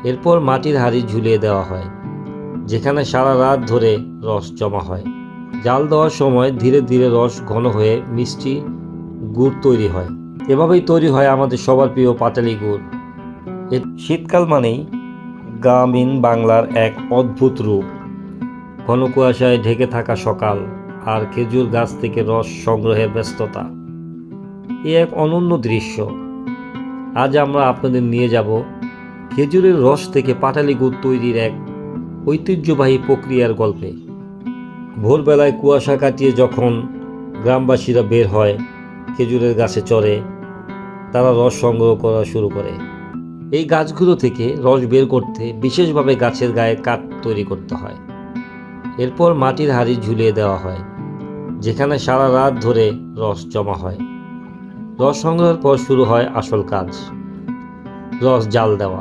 এরপর মাটির হাঁড়ি ঝুলিয়ে দেওয়া হয়, যেখানে সারা রাত ধরে রস জমা হয়। জাল দেওয়ার সময় ধীরে ধীরে রস ঘন হয়ে মিষ্টি গুড় তৈরি হয়। এভাবেই তৈরি হয় আমাদের সবার প্রিয় পাটালি গুড়। শীতকাল মানেই গ্রামীণ বাংলার এক অদ্ভুত রূপ। ঘন কুয়াশায় ঢেকে থাকা সকাল আর খেজুর গাছ থেকে রস সংগ্রহের ব্যস্ততা, এ এক অনন্য দৃশ্য। আজ আমরা আপনাদের নিয়ে যাব খেজুরের রস থেকে পাটালি গুড় তৈরির এক ঐতিহ্যবাহী প্রক্রিয়ার গল্পে। ভোরবেলায় কুয়াশা কাটিয়ে যখন গ্রামবাসীরা বের হয়, খেজুরের গাছে চড়ে তারা রস সংগ্রহ করা শুরু করে। এই গাছগুলো থেকে রস বের করতে বিশেষভাবে গাছের গায়ে কাঠ তৈরি করতে হয়। এরপর মাটির হাঁড়ি ঝুলিয়ে দেওয়া হয়, যেখানে সারা রাত ধরে রস জমা হয়। রস সংগ্রহের পর শুরু হয় আসল কাজ, রস জাল দেওয়া।